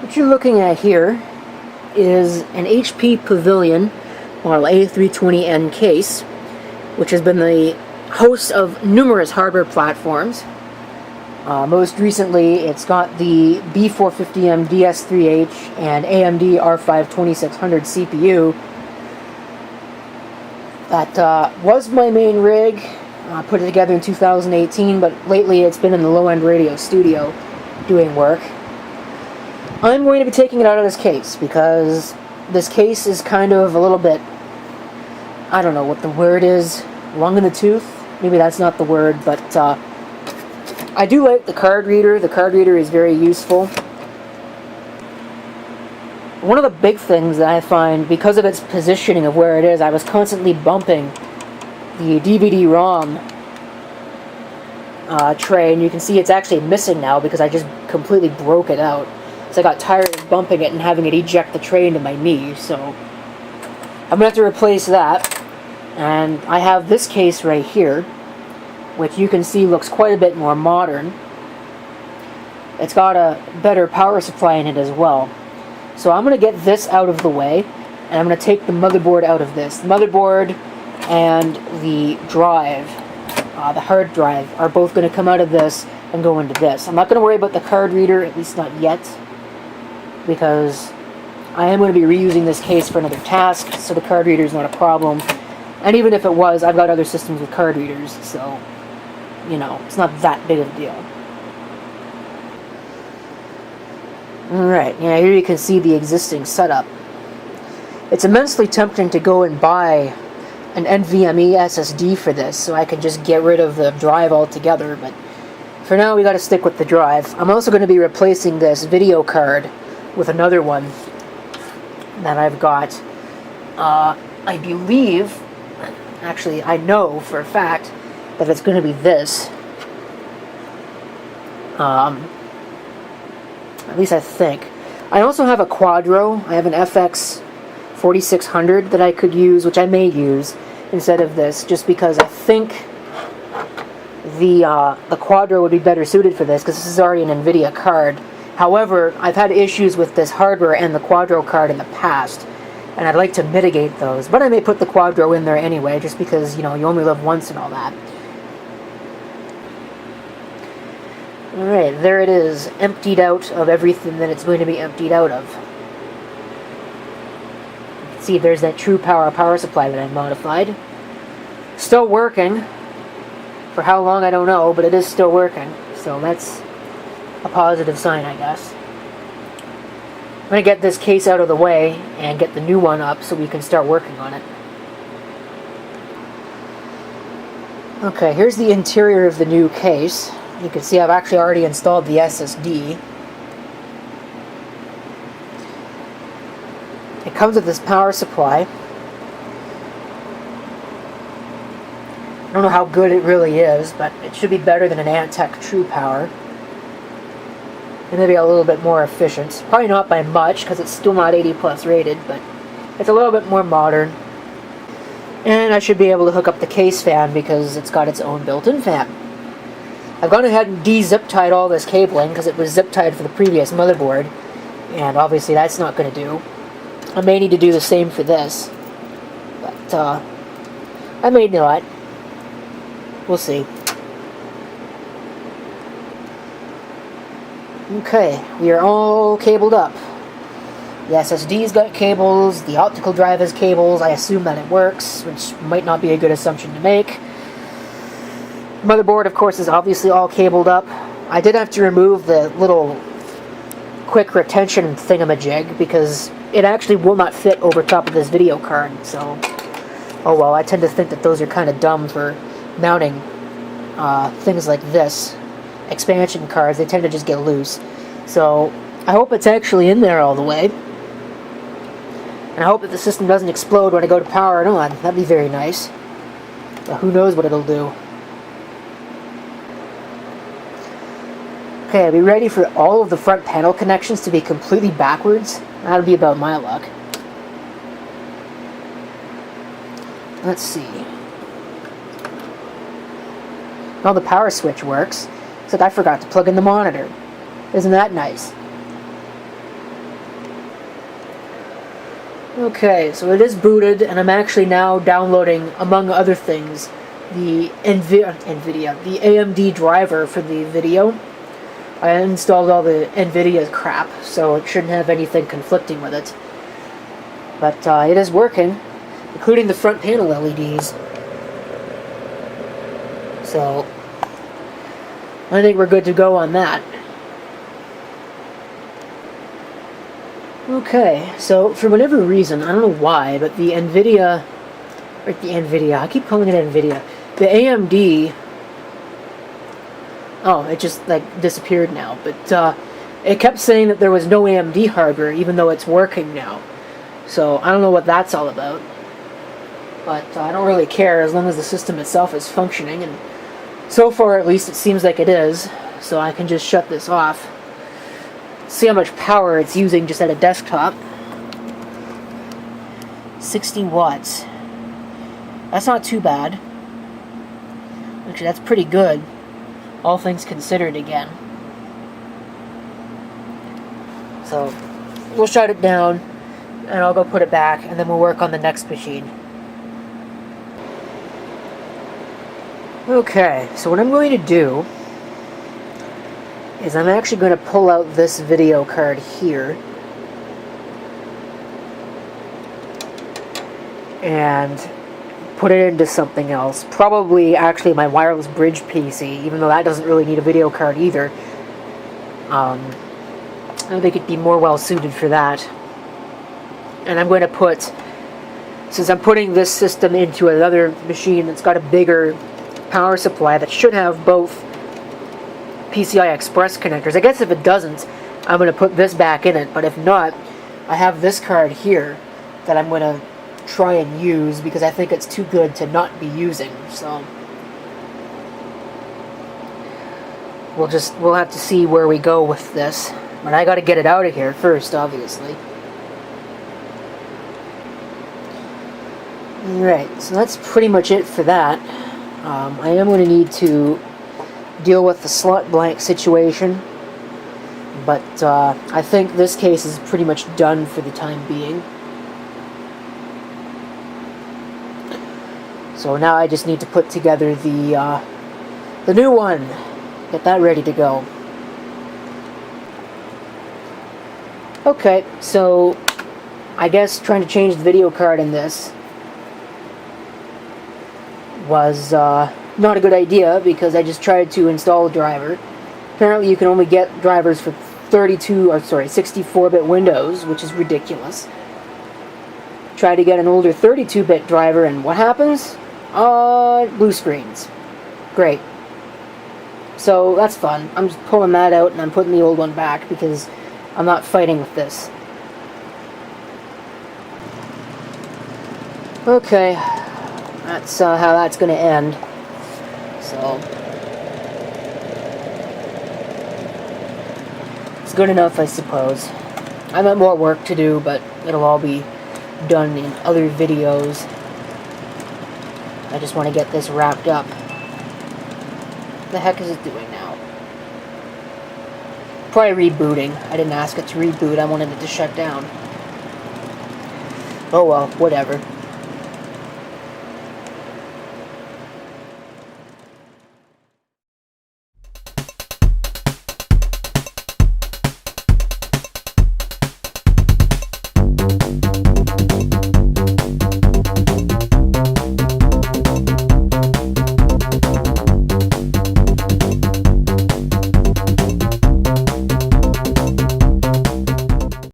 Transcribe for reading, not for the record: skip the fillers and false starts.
What you're looking at here is an HP Pavilion model A320N case, which has been the host of numerous hardware platforms. Most recently, it's got the B450M DS3H and AMD R5 2600 CPU. That was my main rig. I put it together in 2018, but lately it's been in the low-end radio studio doing work. I'm going to be taking it out of this case because this case is kind of a little bit, I don't know what the word is, long in the tooth? Maybe that's not the word, but I do like the card reader. The card reader is very useful. One of the big things that I find, because of its positioning of where it is, I was constantly bumping the DVD-ROM tray, and you can see it's actually missing now because I just completely broke it out. So I got tired of bumping it and having it eject the tray into my knee, so I'm going to have to replace that. And I have this case right here, which you can see looks quite a bit more modern. It's got a better power supply in it as well. So I'm going to get this out of the way, and I'm going to take the motherboard out of this. The motherboard and the drive, the hard drive, are both going to come out of this and go into this. I'm not going to worry about the card reader, at least not yet, because I am going to be reusing this case for another task, so the card reader is not a problem. And even if it was, I've got other systems with card readers, so, you know, it's not that big of a deal. Alright, yeah, here you can see the existing setup. It's immensely tempting to go and buy an NVMe SSD for this, so I can just get rid of the drive altogether, but for now we gotta stick with the drive. I'm also going to be replacing this video card with another one that I've got. I believe, actually I know for a fact, that it's going to be this. At least I think. I also have a Quadro. I have an FX 4600 that I could use, which I may use instead of this, just because I think the Quadro would be better suited for this, because this is already an NVIDIA card. However, I've had issues with this hardware and the Quadro card in the past, and I'd like to mitigate those. But I may put the Quadro in there anyway, just because, you know, you only live once and all that. Alright, there it is, emptied out of everything that it's going to be emptied out of. You can see there's that true power supply that I modified. Still working. For how long, I don't know, but it is still working. So that's a positive sign, I guess. I'm going to get this case out of the way and get the new one up so we can start working on it. Okay, here's the interior of the new case. You can see I've actually already installed the SSD. It comes with this power supply. I don't know how good it really is, but it should be better than an Antec True Power. And maybe a little bit more efficient. Probably not by much, because it's still not 80 plus rated, but it's a little bit more modern. And I should be able to hook up the case fan because it's got its own built-in fan. I've gone ahead and de-zip-tied all this cabling because it was zip-tied for the previous motherboard, and obviously that's not going to do. I may need to do the same for this, but I may not. We'll see. Okay, we are all cabled up. The SSD's got cables, the optical drive has cables, I assume that it works, which might not be a good assumption to make. Motherboard, of course, is obviously all cabled up. I did have to remove the little quick retention thingamajig because it actually will not fit over top of this video card, so oh well. I tend to think that those are kind of dumb for mounting things like this. Expansion cards, they tend to just get loose. So I hope it's actually in there all the way. And I hope that the system doesn't explode when I go to power it on. That'd be very nice. But who knows what it'll do. Okay, I'll be ready for all of the front panel connections to be completely backwards. That'll be about my luck. Let's see. Well, the power switch works, except I forgot to plug in the monitor. Isn't that nice? Okay, so it is booted, and I'm actually now downloading, among other things, the the AMD driver for the video. I installed all the NVIDIA crap, so it shouldn't have anything conflicting with it. But it is working, including the front panel LEDs. So I think we're good to go on that. Okay, so for whatever reason, I don't know why, but the NVIDIA, I keep calling it NVIDIA, the AMD, oh, it just like disappeared now, but it kept saying that there was no AMD hardware, even though it's working now. So I don't know what that's all about, but I don't really care as long as the system itself is functioning, and so far at least it seems like it is, so I can just shut this off. See how much power it's using just at a desktop. 60 watts. That's not too bad. Actually, that's pretty good, all things considered again. So, we'll shut it down, and I'll go put it back, and then we'll work on the next machine. Okay, so what I'm going to do is I'm actually going to pull out this video card here and put it into something else. Probably actually my wireless bridge PC, even though that doesn't really need a video card either. I think it'd be more well suited for that. And I'm going to put, since I'm putting this system into another machine that's got a bigger power supply that should have both PCI Express connectors. I guess if it doesn't, I'm going to put this back in it, but if not, I have this card here that I'm going to try and use because I think it's too good to not be using, so we'll have to see where we go with this, but I got to get it out of here first, obviously. Alright, so that's pretty much it for that. I am going to need to deal with the slot blank situation, but I think this case is pretty much done for the time being. So now I just need to put together the new one, get that ready to go. Okay, so I guess trying to change the video card in this was not a good idea because I just tried to install a driver. Apparently you can only get drivers for 64-bit Windows, which is ridiculous. Try to get an older 32-bit driver and what happens? Blue screens. Great. So that's fun. I'm just pulling that out and I'm putting the old one back because I'm not fighting with this. Okay. That's how that's going to end. So it's good enough, I suppose. I got more work to do, but it'll all be done in other videos. I just want to get this wrapped up. What the heck is it doing now? Probably rebooting. I didn't ask it to reboot, I wanted it to shut down. Oh well, whatever.